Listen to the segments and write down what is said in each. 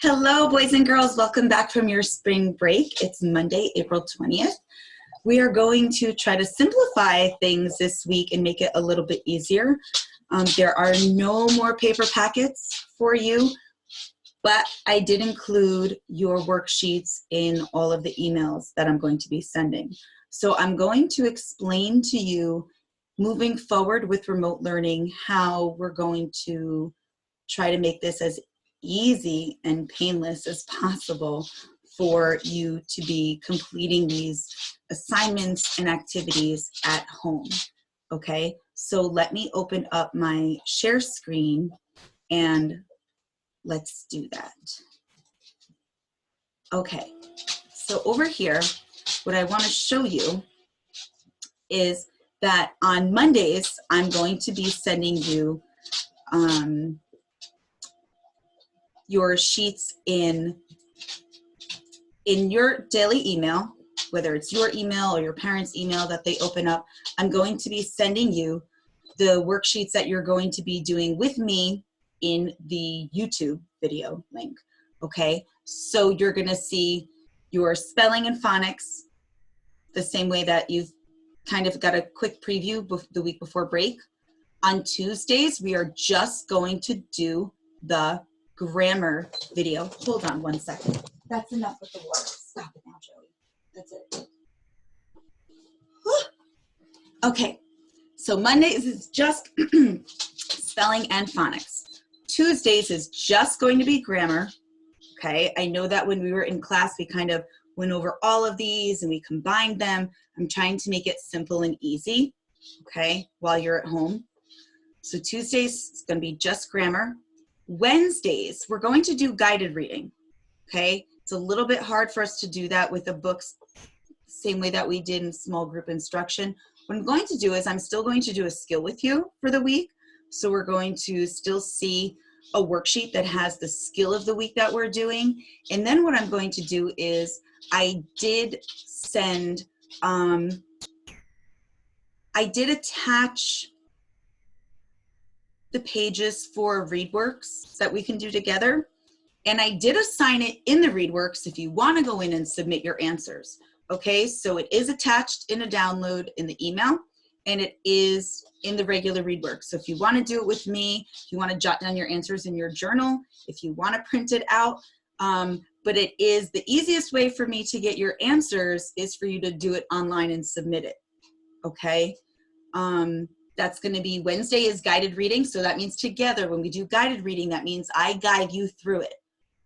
Hello, boys and girls. Welcome back from your spring break. It's Monday, April 20th. We are going to try to simplify things this week and make it a little bit easier. There are no more paper packets for you, but I did include your worksheets in all of the emails that I'm going to be sending. So I'm going to explain to you moving forward with remote learning how we're going to try to make this as easy and painless as possible for you to be completing these assignments and activities at home. Okay, so let me open up my share screen and let's do that. Okay, so over here, what I want to show you is that on Mondays, I'm going to be sending you your sheets in your daily email, whether it's your email or your parents' email that they open up. I'm going to be sending you the worksheets that you're going to be doing with me in the YouTube video link, okay? So you're gonna see your spelling and phonics the same way that you've kind of got a quick preview the week before break. On Tuesdays, we are just going to do the grammar video. Hold on one second. That's enough with the water. Stop it now, Joey. That's it. Okay, so Mondays is just spelling and phonics. Tuesdays is just going to be grammar. Okay, I know that when we were in class, we kind of went over all of these and we combined them. I'm trying to make it simple and easy, okay, while you're at home. So Tuesdays is going to be just grammar. Wednesdays, we're going to do guided reading, okay? It's a little bit hard for us to do that with the books, same way that we did in small group instruction. What I'm going to do is I'm still going to do a skill with you for the week. So we're going to still see a worksheet that has the skill of the week that we're doing. And then what I'm going to do is I did send, I did attach the pages for ReadWorks that we can do together. And I did assign it in the ReadWorks if you want to go in and submit your answers. Okay, so it is attached in a download in the email, and it is in the regular ReadWorks. So if you want to do it with me, if you want to jot down your answers in your journal, if you want to print it out, but it is the easiest way for me to get your answers is for you to do it online and submit it. Okay. That's going to be Wednesday is guided reading. So that means together when we do guided reading, that means I guide you through it.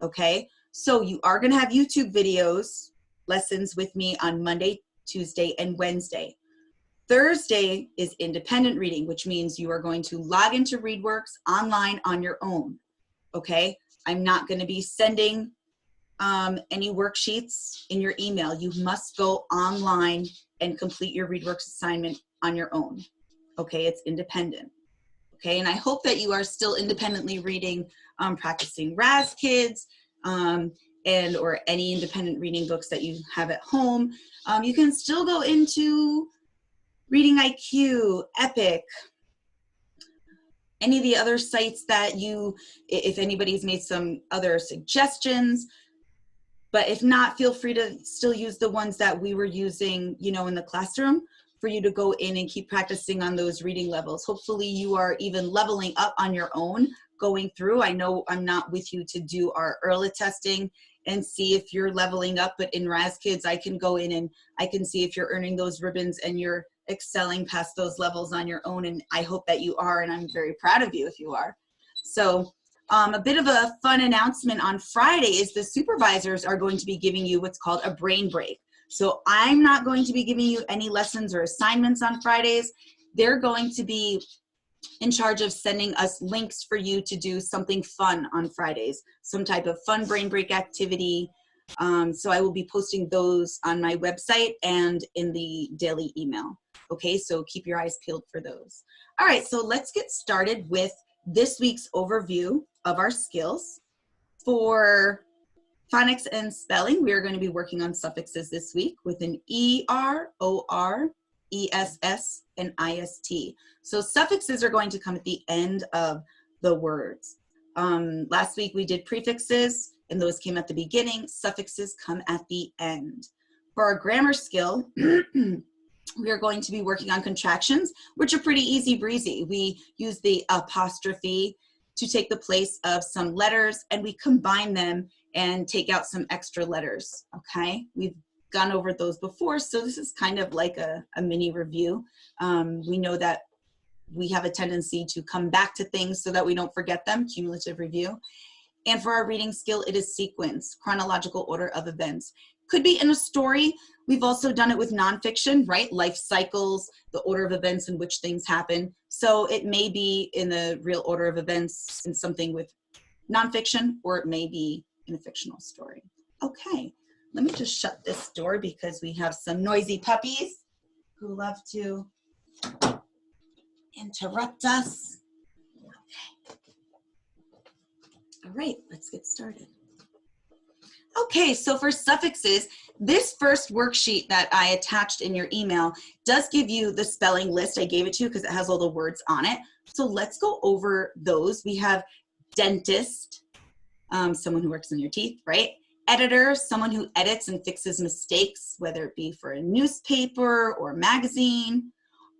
Okay. So you are going to have YouTube videos, lessons with me on Monday, Tuesday, and Wednesday. Thursday is independent reading, which means you are going to log into ReadWorks online on your own. Okay. I'm not going to be sending any worksheets in your email. You must go online and complete your ReadWorks assignment on your own. Okay, it's independent. Okay, and I hope that you are still independently reading, practicing Raz Kids, and or any independent reading books that you have at home. You can still go into Reading IQ, Epic, any of the other sites that you, if anybody's made some other suggestions. But if not, feel free to still use the ones that we were using, you know, in the classroom for you to go in and keep practicing on those reading levels. Hopefully you are even leveling up on your own going through. I know I'm not with you to do our early testing and see if you're leveling up, but in Raz Kids, I can go in and I can see if you're earning those ribbons and you're excelling past those levels on your own. And I hope that you are, and I'm very proud of you if you are. So a bit of a fun announcement on Friday is the supervisors are going to be giving you what's called a brain break. So I'm not going to be giving you any lessons or assignments on Fridays. They're going to be in charge of sending us links for you to do something fun on Fridays, some type of fun brain break activity. So I will be posting those on my website and in the daily email. Okay, so keep your eyes peeled for those. All right, so let's get started with this week's overview of our skills. For phonics and spelling, we are going to be working on suffixes this week with an ER, OR, ESS, and IST. So suffixes are going to come at the end of the words. Last week we did prefixes, and those came at the beginning. Suffixes come at the end. For our grammar skill, we are going to be working on contractions, which are pretty easy breezy. We use the apostrophe to take the place of some letters, and we combine them and take out some extra letters, okay? We've gone over those before, so this is kind of like a mini review. We know that we have a tendency to come back to things so that we don't forget them, cumulative review. And for our reading skill, it is sequence, chronological order of events. Could be in a story. We've also done it with nonfiction, right? Life cycles, the order of events in which things happen. So it may be in the real order of events in something with nonfiction, or it may be in a fictional story. Okay, let me just shut this door because we have some noisy puppies who love to interrupt us. Okay. All right, let's get started. Okay, so for suffixes, this first worksheet that I attached in your email does give you the spelling list. I gave it to you because it has all the words on it. So let's go over those. We have dentist, someone who works in your teeth, right? Editor, someone who edits and fixes mistakes, whether it be for a newspaper or magazine.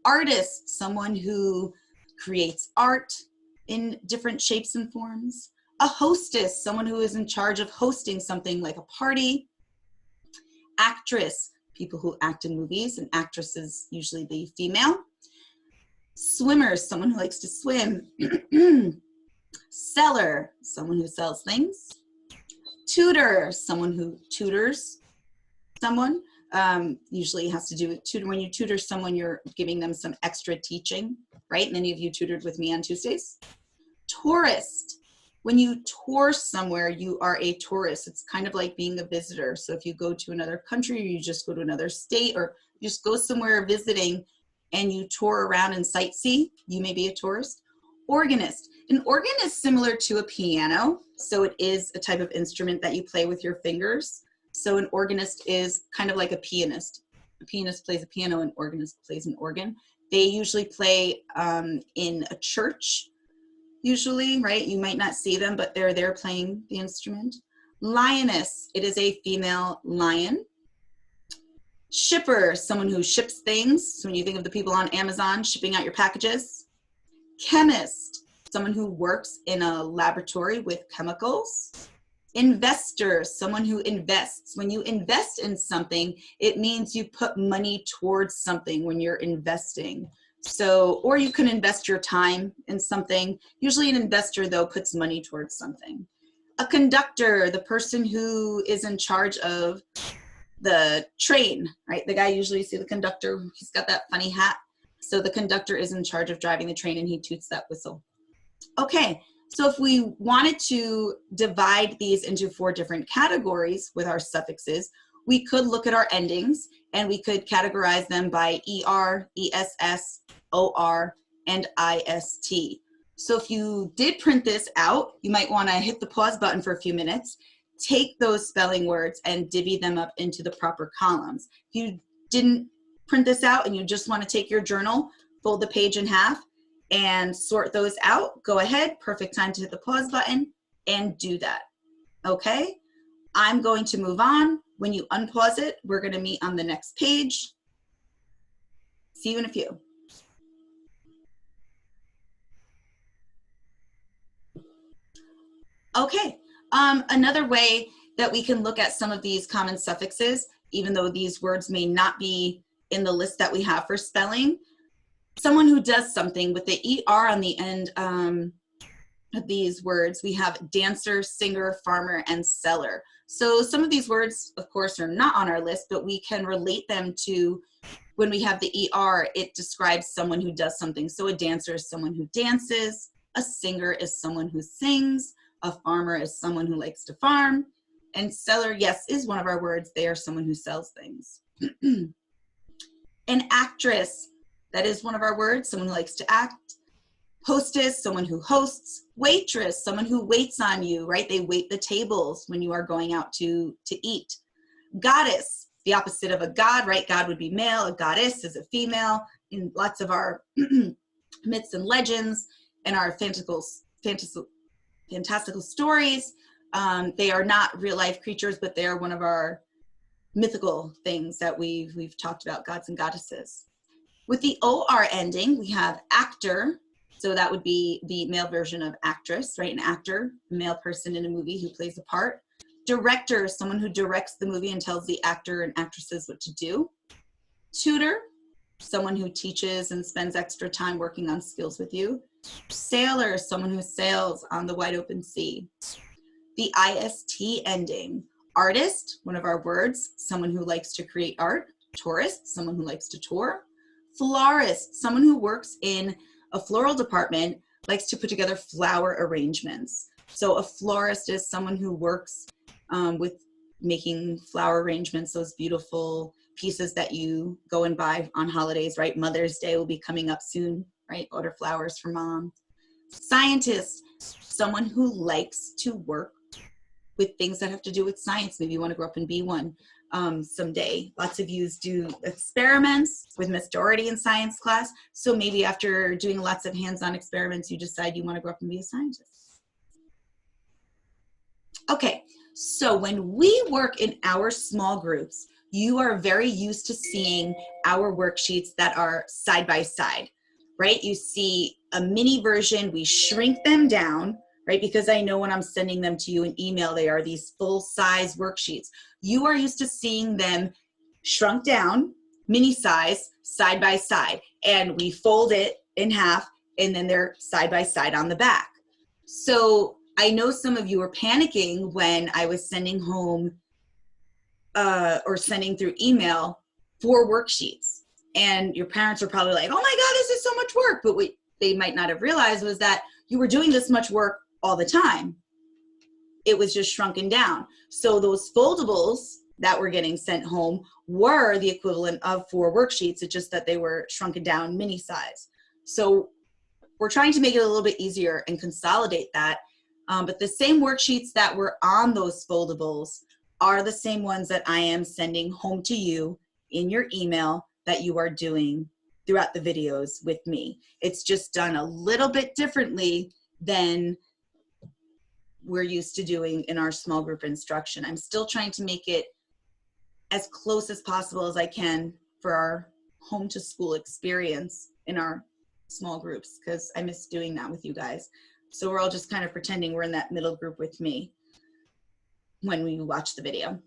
Artist, someone who creates art in different shapes and forms. A hostess, someone who is in charge of hosting something like a party. Actress, people who act in movies, and actress is usually the female. Swimmer, someone who likes to swim. Seller, someone who sells things. Tutor, someone who tutors someone. Usually has to do with tutor. When you tutor someone, you're giving them some extra teaching, right? Many of you tutored with me on Tuesdays. Tourist. When you tour somewhere, you are a tourist. It's kind of like being a visitor. So if you go to another country, or you just go to another state, or you just go somewhere visiting and you tour around and sightsee, you may be a tourist. Organist. An organ is similar to a piano. So it is a type of instrument that you play with your fingers. So an organist is kind of like a pianist. A pianist plays a piano, an organist plays an organ. They usually play in a church, usually, right? You might not see them, but they're there playing the instrument. Lioness, it is a female lion. Shipper, someone who ships things. So when you think of the people on Amazon shipping out your packages. Chemist, someone who works in a laboratory with chemicals. Investor, someone who invests. When you invest in something, it means you put money towards something when you're investing. So, or you can invest your time in something. Usually an investor, though, puts money towards something. A conductor, the person who is in charge of the train, right? The guy, usually you see the conductor, he's got that funny hat. So the conductor is in charge of driving the train and he toots that whistle. Okay, so if we wanted to divide these into 4 different categories with our suffixes, we could look at our endings and we could categorize them by ER, ESS, OR, and IST. So if you did print this out, you might want to hit the pause button for a few minutes, take those spelling words and divvy them up into the proper columns. If you didn't print this out and you just want to take your journal, fold the page in half and sort those out, go ahead, perfect time to hit the pause button and do that, okay? I'm going to move on. When you unpause it, we're going to meet on the next page. See you in a few. Okay, another way that we can look at some of these common suffixes, even though these words may not be in the list that we have for spelling, someone who does something with the ER on the end of these words, we have dancer, singer, farmer, and seller. So some of these words, of course, are not on our list, but we can relate them to when we have the ER, it describes someone who does something. So a dancer is someone who dances, a singer is someone who sings, a farmer is someone who likes to farm, and seller, yes, is one of our words. They are someone who sells things. An actress, that is one of our words, someone who likes to act. Hostess, someone who hosts. Waitress, someone who waits on you, right? They wait the tables when you are going out to eat. Goddess, the opposite of a god, right? God would be male, a goddess is a female. In lots of our myths and legends and our fantastical stories, They are not real life creatures, but they are one of our mythical things that we've talked about, gods and goddesses. With the OR ending, we have actor. So that would be the male version of actress, right? An actor, a male person in a movie who plays a part. Director, someone who directs the movie and tells the actor and actresses what to do. Tutor, someone who teaches and spends extra time working on skills with you. Sailor, someone who sails on the wide open sea. The IST ending, artist, one of our words, someone who likes to create art. Tourist, someone who likes to tour. Florist, someone who works in a floral department, likes to put together flower arrangements. So a florist is someone who works with making flower arrangements, those beautiful pieces that you go and buy on holidays, right? Mother's Day will be coming up soon, right? Order flowers for mom. Scientist, someone who likes to work with things that have to do with science. Maybe you want to grow up and be one someday. Lots of you do experiments with Miss Doherty in science class. So maybe after doing lots of hands-on experiments, you decide you want to grow up and be a scientist. Okay, so when we work in our small groups, you are very used to seeing our worksheets that are side by side, right? You see a mini version, we shrink them down, right? Because I know when I'm sending them to you in email, they are these full-size worksheets. You are used to seeing them shrunk down, mini size, side by side, and we fold it in half, and then they're side by side on the back. So I know some of you were panicking when I was sending home or sending through email 4 worksheets. And your parents are probably like, oh my God, this is so much work. But what they might not have realized was that you were doing this much work all the time. It was just shrunken down. So those foldables that were getting sent home were the equivalent of 4 worksheets. It's just that they were shrunken down mini size. So we're trying to make it a little bit easier and consolidate that. But the same worksheets that were on those foldables are the same ones that I am sending home to you in your email that you are doing throughout the videos with me. It's just done a little bit differently than we're used to doing in our small group instruction. I'm still trying to make it as close as possible as I can for our home to school experience in our small groups, because I miss doing that with you guys. So we're all just kind of pretending we're in that middle group with me when we watch the video.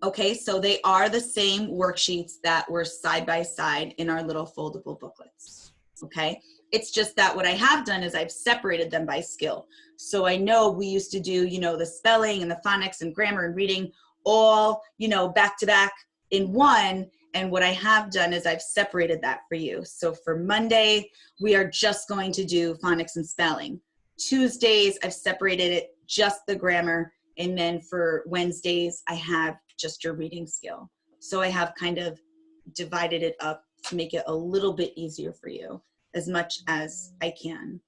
Okay, so they are the same worksheets that were side by side in our little foldable booklets. Okay, it's just that what I have done is I've separated them by skill. So I know we used to do, you know, the spelling and the phonics and grammar and reading all, you know, back to back in one. And what I have done is I've separated that for you. So for Monday, we are just going to do phonics and spelling. Tuesdays, I've separated it, just the grammar. And then for Wednesdays, I have just your reading skill. So I have kind of divided it up to make it a little bit easier for you as much as I can.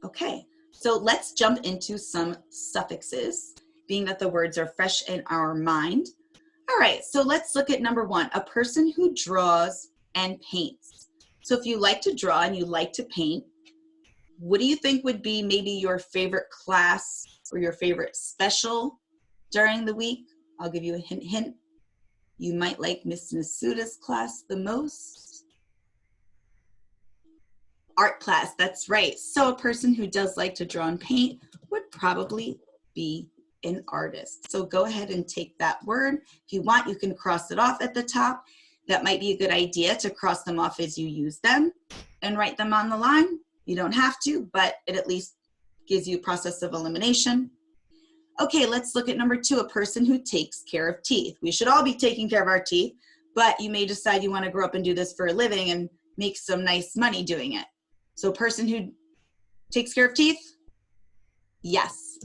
Okay, so let's jump into some suffixes, being that the words are fresh in our mind. All right, so let's look at number 1, a person who draws and paints. So if you like to draw and you like to paint, what do you think would be maybe your favorite class or your favorite special during the week? I'll give you a hint. You might like Miss Nasuda's class the most. Art class, that's right. So a person who does like to draw and paint would probably be an artist. So go ahead and take that word. If you want, you can cross it off at the top. That might be a good idea to cross them off as you use them and write them on the line. You don't have to, but it at least gives you a process of elimination. Okay, let's look at number 2, a person who takes care of teeth. We should all be taking care of our teeth, but you may decide you want to grow up and do this for a living and make some nice money doing it. So a person who takes care of teeth? Yes,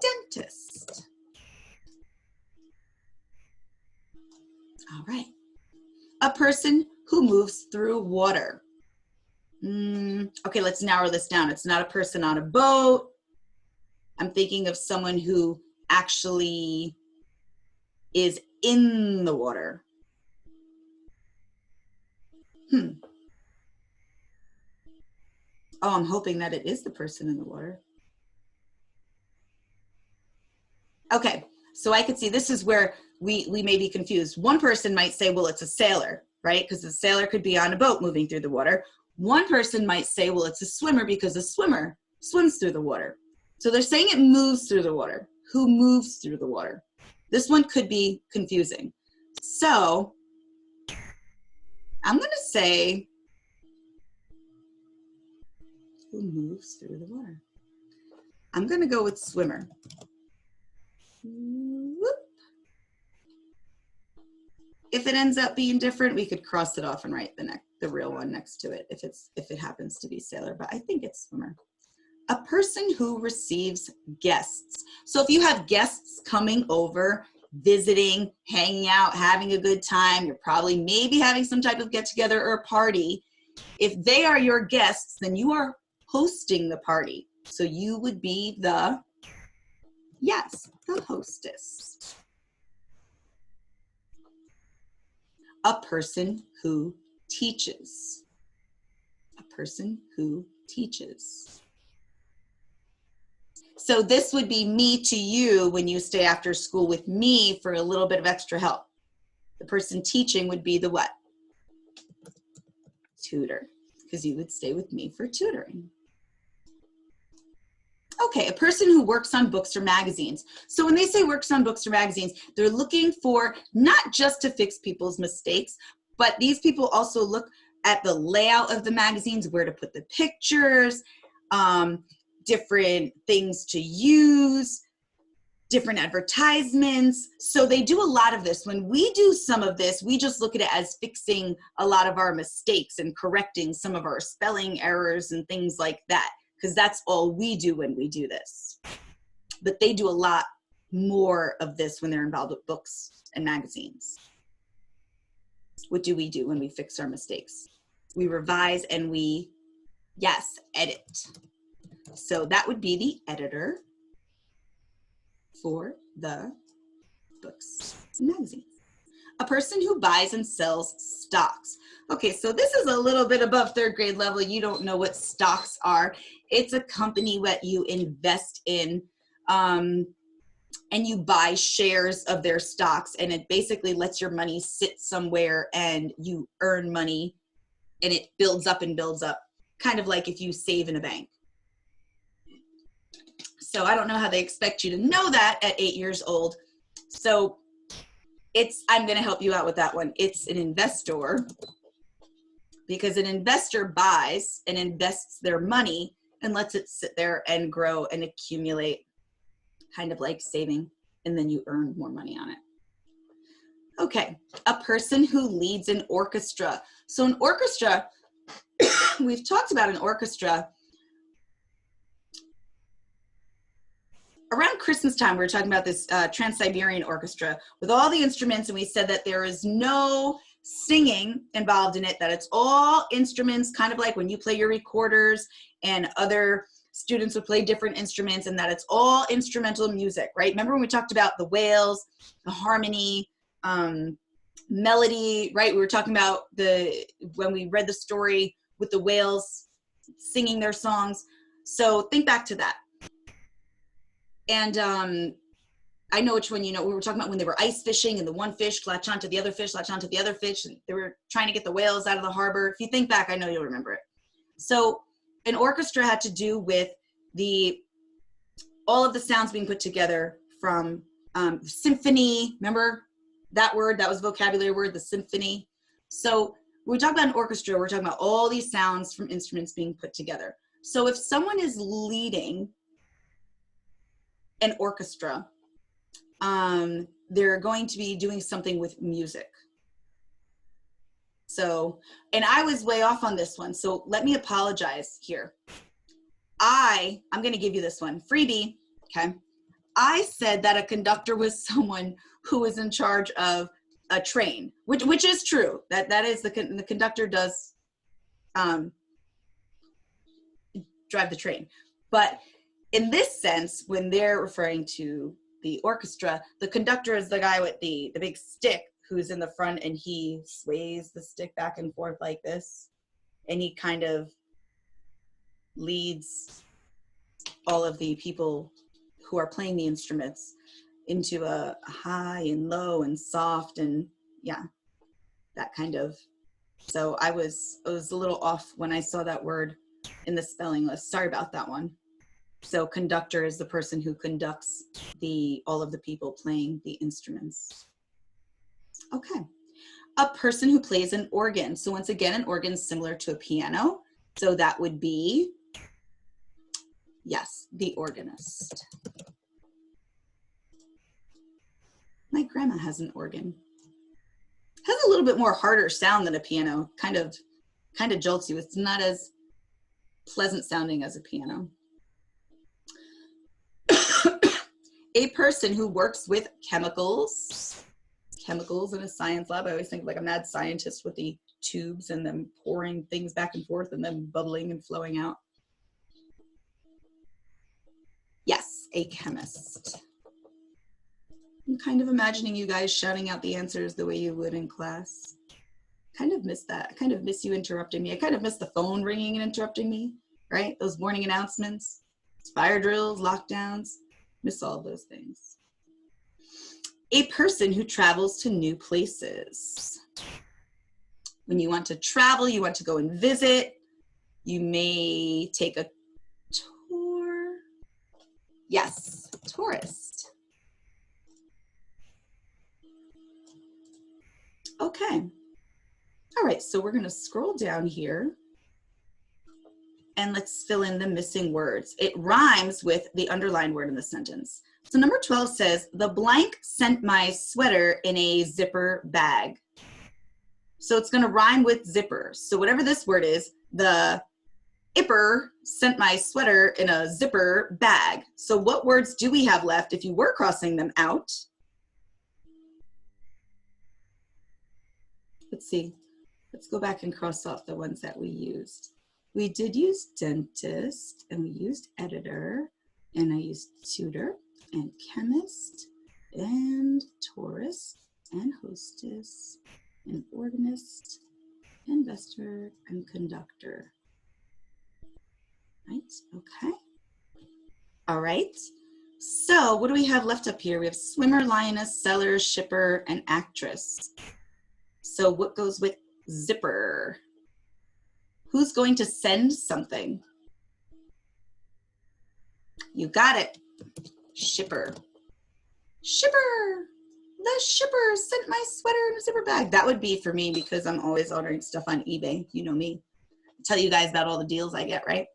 dentist. All right. A person who moves through water. Okay, let's narrow this down. It's not a person on a boat. I'm thinking of someone who actually is in the water. Oh, I'm hoping that it is the person in the water. Okay, so I could see this is where we may be confused. One person might say, well, it's a sailor, right? Because a sailor could be on a boat moving through the water. One person might say, well, it's a swimmer because a swimmer swims through the water. So they're saying it moves through the water. Who moves through the water? This one could be confusing. So I'm going to say, who moves through the water? I'm going to go with swimmer. Whoop. If it ends up being different, we could cross it off and write the real one next to it if it happens to be sailor, but I think it's swimmer. A person who receives guests. So if you have guests coming over, visiting, hanging out, having a good time, you're probably maybe having some type of get together or party. If they are your guests, then you are hosting the party. So you would be the hostess. A person who teaches. A person who teaches. So this would be me to you when you stay after school with me for a little bit of extra help. The person teaching would be the what? Tutor, because you would stay with me for tutoring. Okay, a person who works on books or magazines. So when they say works on books or magazines, they're looking for not just to fix people's mistakes, but these people also look at the layout of the magazines, where to put the pictures, different things to use, different advertisements. So they do a lot of this. When we do some of this, we just look at it as fixing a lot of our mistakes and correcting some of our spelling errors and things like that, because that's all we do when we do this. But they do a lot more of this when they're involved with books and magazines. What do we do when we fix our mistakes? We revise and we, edit. So that would be the editor for the books and magazines. A person who buys and sells stocks. Okay, so this is a little bit above third grade level. You don't know what stocks are. It's a company that you invest in, and you buy shares of their stocks, and it basically lets your money sit somewhere and you earn money, and it builds up and builds up, kind of like if you save in a bank. So I don't know how they expect you to know that at 8 years old. So I'm going to help you out with that one. It's an investor, because an investor buys and invests their money and lets it sit there and grow and accumulate, kind of like saving, and then you earn more money on it. Okay, a person who leads an orchestra. So an orchestra, we've talked about an orchestra. Around Christmas time, we were talking about this Trans-Siberian Orchestra with all the instruments, and we said that there is no singing involved in it, that it's all instruments, kind of like when you play your recorders and other students would play different instruments, and that it's all instrumental music, right? Remember when we talked about the whales, the harmony, melody, right? We were talking about when we read the story with the whales singing their songs. So think back to that. And I know which one, we were talking about when they were ice fishing and the one fish latch onto the other fish, latch onto the other fish, and they were trying to get the whales out of the harbor. If you think back, I know you'll remember it. So an orchestra had to do with all of the sounds being put together from symphony. Remember that word? That was a vocabulary word, the symphony. So when we talk about an orchestra, we're talking about all these sounds from instruments being put together. So if someone is leading an orchestra, they're going to be doing something with music. So, and I was way off on this one, so let me apologize here. I'm going to give you this one, freebie, okay? I said that a conductor was someone who was in charge of a train, which is true. That is the conductor does drive the train, but in this sense, when they're referring to the orchestra, the conductor is the guy with the big stick who's in the front, and he sways the stick back and forth like this, and he kind of leads all of the people who are playing the instruments into a high and low and soft and yeah, that kind of. So I was a little off when I saw that word in the spelling list. Sorry about that one. So conductor is the person who conducts all of the people playing the instruments. Okay. A person who plays an organ. So once again, an organ is similar to a piano. So that would be, yes, the organist. My grandma has an organ. Has a little bit more harder sound than a piano. Kind of jolts you. It's not as pleasant sounding as a piano. A person who works with chemicals in a science lab. I always think like a mad scientist with the tubes and them pouring things back and forth and then bubbling and flowing out. Yes, a chemist. I'm kind of imagining you guys shouting out the answers the way you would in class. Kind of miss that. I kind of miss you interrupting me. I kind of miss the phone ringing and interrupting me, right? Those morning announcements, fire drills, lockdowns, miss all of those things. A person who travels to new places. When you want to travel, you want to go and visit, you may take a tour. Yes, tourist. Okay. All right, so we're going to scroll down here and let's fill in the missing words. It rhymes with the underlined word in the sentence. So number 12 says, the blank sent my sweater in a zipper bag. So it's going to rhyme with zipper. So whatever this word is, the ipper sent my sweater in a zipper bag. So what words do we have left if you were crossing them out? Let's see. Let's go back and cross off the ones that we used. We did use dentist, and we used editor, and I used tutor, and chemist, and tourist, and hostess, and organist, investor, and conductor. Right, okay. All right, so what do we have left up here? We have swimmer, lioness, seller, shipper, and actress. So what goes with zipper? Who's going to send something? You got it. Shipper. Shipper. The shipper sent my sweater in a zipper bag. That would be for me because I'm always ordering stuff on eBay. You know me. I'll tell you guys about all the deals I get, right?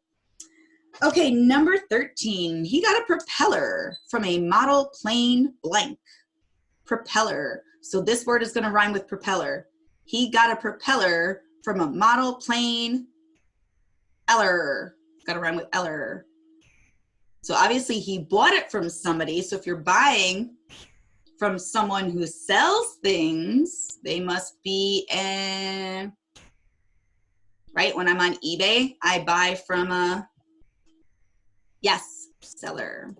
Okay, number 13. He got a propeller from a model plane blank. Propeller. So this word is going to rhyme with propeller. He got a propeller from a model plane. Eller. Got to rhyme with eller. So obviously he bought it from somebody. So if you're buying from someone who sells things, they must be right? When I'm on eBay, I buy from a, yes, seller.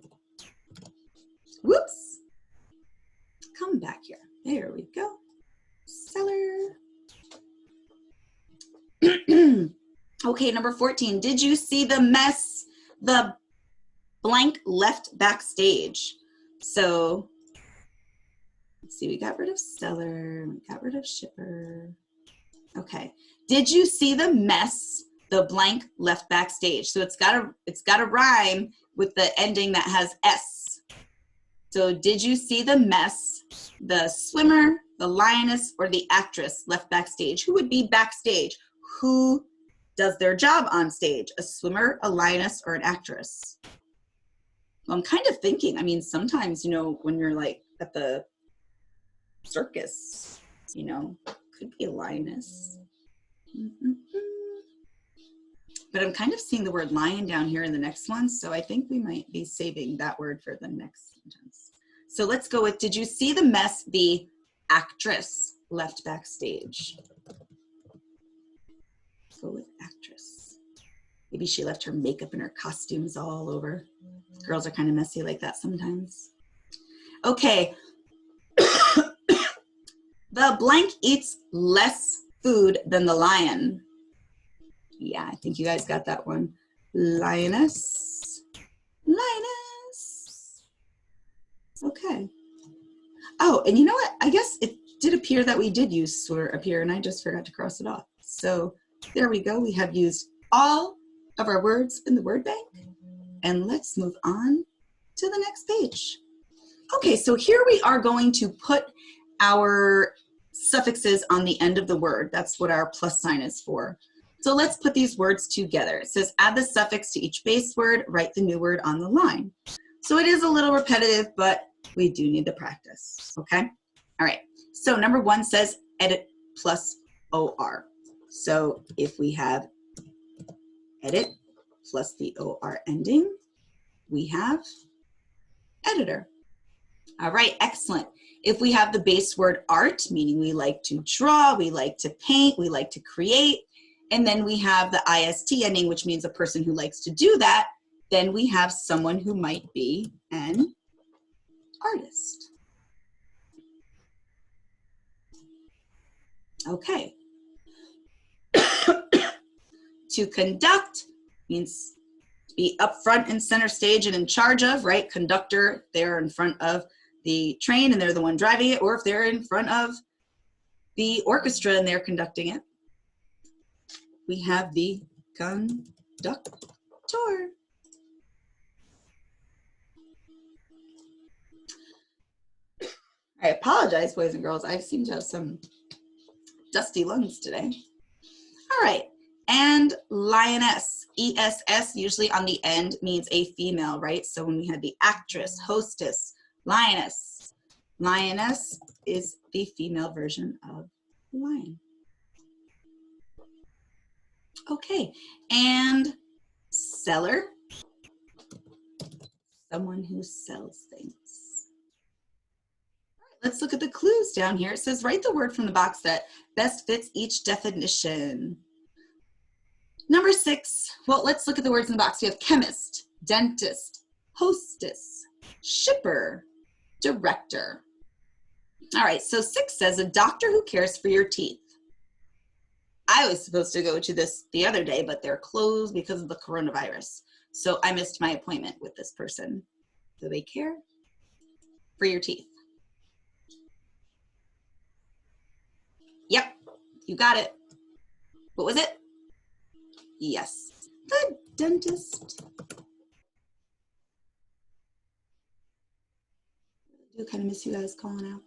Whoops. Come back here. There we go. Seller. Okay, number 14. Did you see the mess the blank left backstage? So let's see, we got rid of seller, we got rid of shipper. Okay. Did you see the mess the blank left backstage? So it's gotta rhyme with the ending that has S. So did you see the mess the swimmer, the lioness, or the actress left backstage? Who would be backstage? Who does their job on stage? A swimmer, a lioness, or an actress? Well, I'm kind of thinking, I mean, sometimes, you know, when you're like at the circus, you know, could be a lioness. But I'm kind of seeing the word lion down here in the next one, so I think we might be saving that word for the next sentence. So let's go with, did you see the mess the actress left backstage? Go with actress. Maybe she left her makeup and her costumes all over. Girls are kind of messy like that sometimes. Okay. The blank eats less food than the lion. Yeah, I think you guys got that one. Lioness. Lioness. Okay. Oh, and you know what? I guess it did appear that we did use sort up here, and I just forgot to cross it off. So there we go. We have used all of our words in the word bank. And let's move on to the next page. Okay, so here we are going to put our suffixes on the end of the word. That's what our plus sign is for. So let's put these words together. It says add the suffix to each base word, write the new word on the line. So it is a little repetitive, but we do need the practice, okay? All right, so number 1 says edit plus OR. So if we have edit plus the OR ending, we have editor. All right, excellent. If we have the base word art, meaning we like to draw, we like to paint, we like to create, and then we have the IST ending, which means a person who likes to do that, then we have someone who might be an artist. Okay. To conduct means to be up front and center stage and in charge of, right? Conductor, they're in front of the train and they're the one driving it, or if they're in front of the orchestra and they're conducting it, we have the conductor. I apologize, boys and girls. I seem to have some dusty lungs today. All right, and lioness, ESS, usually on the end means a female, right? So when we had the actress, hostess, lioness, lioness is the female version of lion. Okay, and seller, someone who sells things. All right, let's look at the clues down here. It says write the word from the box that best fits each definition. Number 6, well, let's look at the words in the box. We have chemist, dentist, hostess, shipper, director. All right, so 6 says a doctor who cares for your teeth. I was supposed to go to this the other day, but they're closed because of the coronavirus. So I missed my appointment with this person. Do they care for your teeth? Yep, you got it. What was it? Yes, the dentist. I do kind of miss you guys calling out.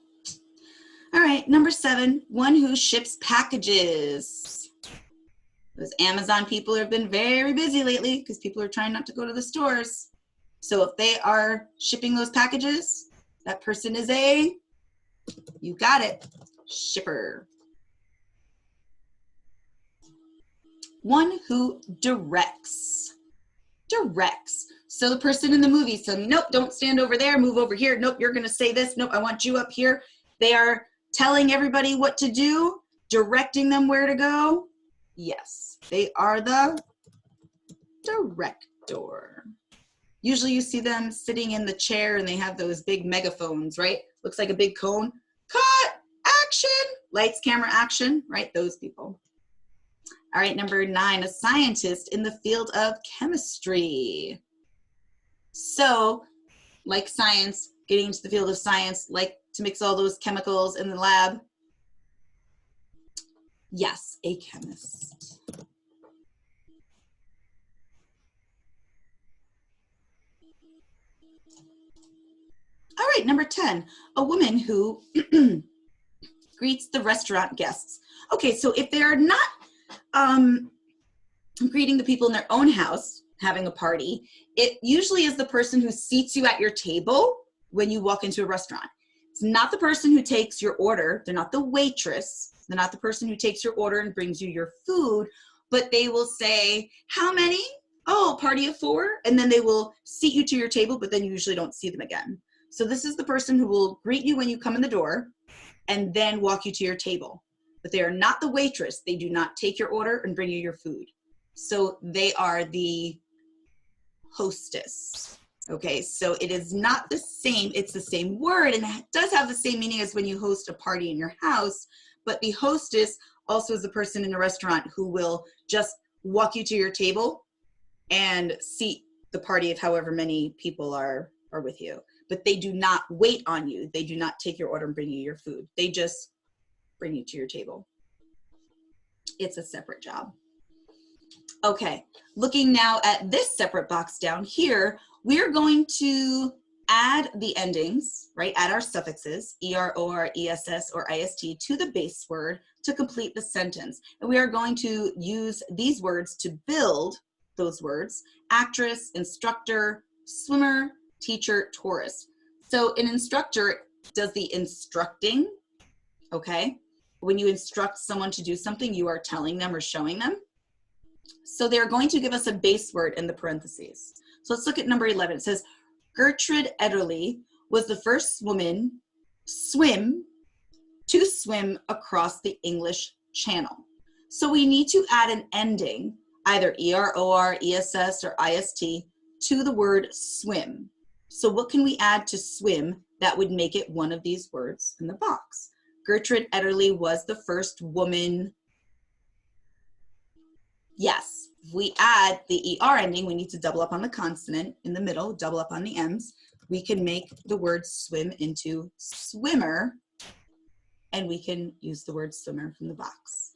All right, number 7, one who ships packages. Those Amazon people have been very busy lately because people are trying not to go to the stores. So if they are shipping those packages, that person is a, you got it, shipper. One who directs. Directs. So the person in the movie said, nope, don't stand over there, move over here. Nope, you're gonna say this. Nope, I want you up here. They are telling everybody what to do, directing them where to go. Yes, they are the director. Usually you see them sitting in the chair and they have those big megaphones, right? Looks like a big cone. Cut, action, lights, camera, action, right? Those people. All right, number 9, a scientist in the field of chemistry. So, like science, getting into the field of science, like to mix all those chemicals in the lab. Yes, a chemist. All right, number 10, a woman who greets the restaurant guests. Okay, so if they're not greeting the people in their own house, having a party, it usually is the person who seats you at your table when you walk into a restaurant. It's not the person who takes your order. They're not the waitress. They're not the person who takes your order and brings you your food, but they will say, how many? Oh, party of 4. And then they will seat you to your table, but then you usually don't see them again. So this is the person who will greet you when you come in the door and then walk you to your table. But they are not the waitress. They do not take your order and bring you your food. So they are the hostess. Okay, so it is not the same. It's the same word, and it does have the same meaning as when you host a party in your house, but the hostess also is the person in a restaurant who will just walk you to your table and seat the party of however many people are with you. but they do not wait on you. They do not take your order and bring you your food. They just bring you to your table. It's a separate job. Okay, looking now at this separate box down here, we're going to add the endings, right? Add our suffixes, er, or, ess, or ist to the base word to complete the sentence. And we are going to use these words to build those words: actress, instructor, swimmer, teacher, tourist. So an instructor does the instructing, okay? When you instruct someone to do something, you are telling them or showing them. So they're going to give us a base word in the parentheses. So let's look at number 11. It says, Gertrude Ederle was the first woman to swim across the English Channel. So we need to add an ending, either er, or, ess, or ist, to the word swim. So what can we add to swim that would make it one of these words in the box? Gertrude Ederle was the first woman. Yes, if we add the er ending, we need to double up on the consonant in the middle, double up on the m's. We can make the word swim into swimmer, and we can use the word swimmer from the box.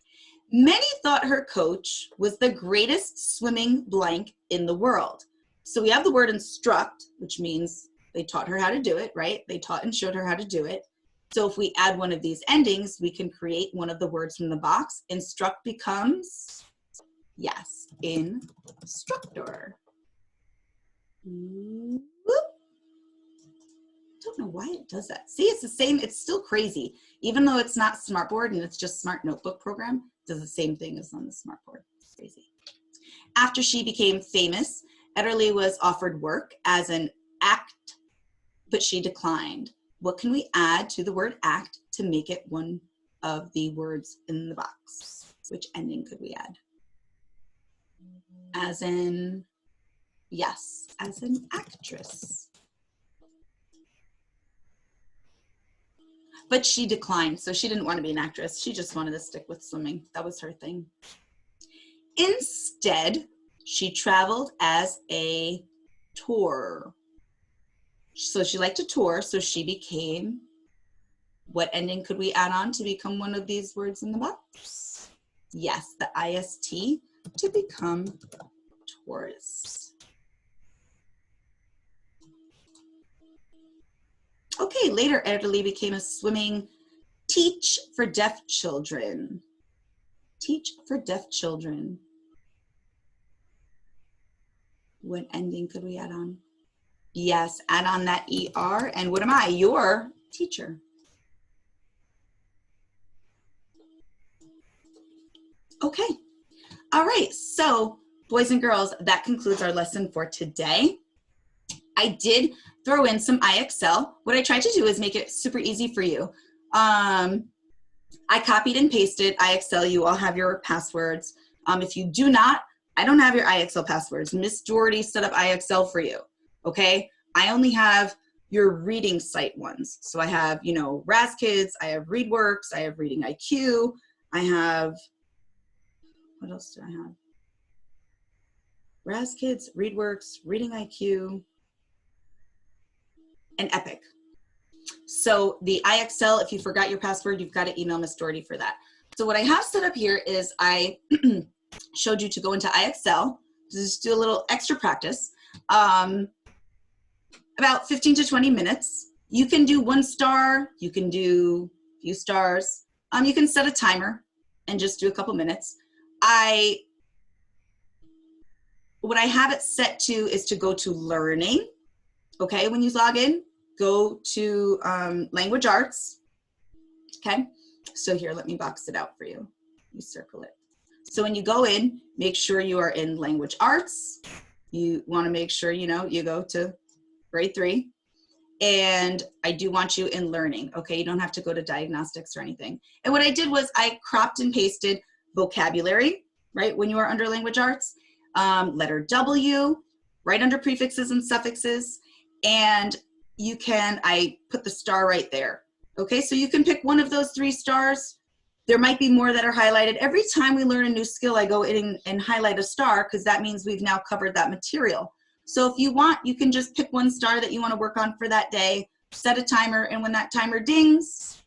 Many thought her coach was the greatest swimming blank in the world. So we have the word instruct, which means they taught her how to do it, right? They taught and showed her how to do it. So if we add one of these endings, we can create one of the words from the box. Instruct becomes, yes, instructor. Whoop. Don't know why it does that. See, it's the same, it's still crazy. Even though it's not Smartboard and it's just Smart Notebook program, it does the same thing as on the Smartboard. It's crazy. After she became famous, Ederle was offered work as an act, but she declined. What can we add to the word act to make it one of the words in the box? Which ending could we add? As in, yes, as an actress. But she declined, so she didn't want to be an actress. She just wanted to stick with swimming. That was her thing. Instead, she traveled as a tour. So she liked to tour, so she became, what ending could we add on to become one of these words in the box? Yes, the ist to become tourist. Okay, later Ederle became a swimming teach for deaf children. Teach for deaf children. What ending could we add on? Yes, add on that er, and what am I? Your teacher. Okay, all right, so boys and girls, that concludes our lesson for today. I did throw in some IXL. What I tried to do is make it super easy for you. I copied and pasted IXL. You all have your passwords. If you do not, I don't have your IXL passwords. Miss Doherty set up IXL for you, okay? I only have your reading site ones. So I have, you know, RAS Kids, I have ReadWorks, I have Reading IQ, I have, what else do I have? RAS Kids, ReadWorks, Reading IQ, and Epic. So the IXL, if you forgot your password, you've got to email Miss Doherty for that. So what I have set up here is I showed you to go into IXL, just do a little extra practice, about 15 to 20 minutes. You can do 1 star, you can do a few stars, you can set a timer and just do a couple minutes. What I have it set to is to go to learning, okay? When you log in, go to language arts, okay? So here, let me box it out for you. You circle it. So when you go in, make sure you are in language arts. You want to make sure, you know, you go to grade 3. And I do want you in learning, okay? You don't have to go to diagnostics or anything. And what I did was I cropped and pasted vocabulary, right? When you are under language arts, letter W, right under prefixes and suffixes. And you can, I put the star right there. Okay, so you can pick one of those 3 stars. There might be more that are highlighted. Every time we learn a new skill, I go in and highlight a star because that means we've now covered that material. So if you want, you can just pick one star that you want to work on for that day, set a timer, and when that timer dings,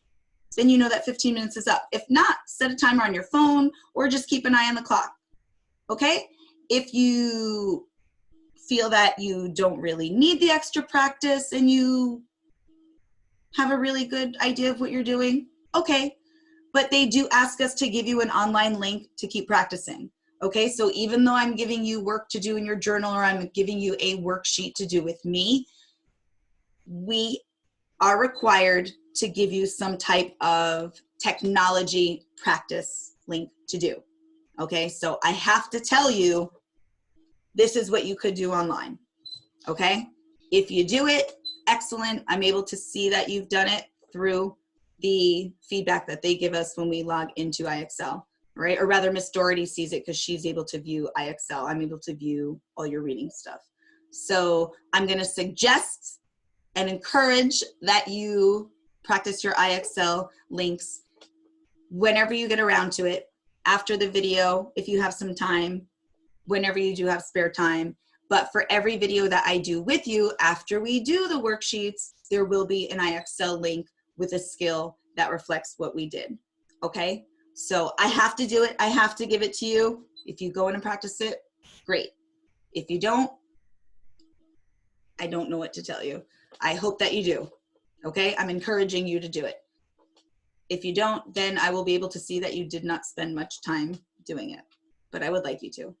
then you know that 15 minutes is up. If not, set a timer on your phone or just keep an eye on the clock, okay? If you feel that you don't really need the extra practice and you have a really good idea of what you're doing, okay. But they do ask us to give you an online link to keep practicing, okay? So even though I'm giving you work to do in your journal or I'm giving you a worksheet to do with me, we are required to give you some type of technology practice link to do, okay? So I have to tell you, this is what you could do online, okay? If you do it, excellent. I'm able to see that you've done it through the feedback that they give us when we log into IXL, right? Or rather, Miss Doherty sees it because she's able to view IXL. I'm able to view all your reading stuff. So I'm gonna suggest and encourage that you practice your IXL links whenever you get around to it, after the video, if you have some time, whenever you do have spare time. But for every video that I do with you, after we do the worksheets, there will be an IXL link with a skill that reflects what we did, okay? So I have to do it, I have to give it to you. If you go in and practice it, great. If you don't, I don't know what to tell you. I hope that you do, okay? I'm encouraging you to do it. If you don't, then I will be able to see that you did not spend much time doing it, but I would like you to,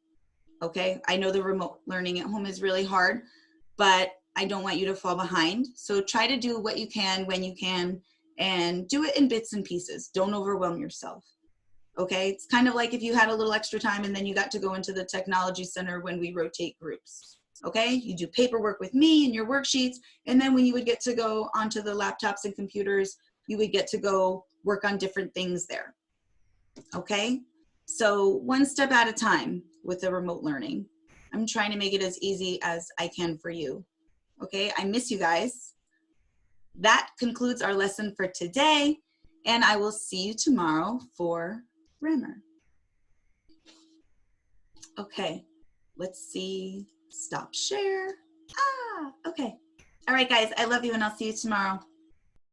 okay? I know the remote learning at home is really hard, but I don't want you to fall behind. So try to do what you can when you can and do it in bits and pieces. Don't overwhelm yourself, okay? It's kind of like if you had a little extra time and then you got to go into the technology center when we rotate groups, okay? You do paperwork with me and your worksheets, and then when you would get to go onto the laptops and computers, you would get to go work on different things there, okay? So one step at a time with the remote learning. I'm trying to make it as easy as I can for you, okay? I miss you guys. That concludes our lesson for today, and I will see you tomorrow for grammar. Okay, let's see, stop share. Okay. All right, guys, I love you, and I'll see you tomorrow.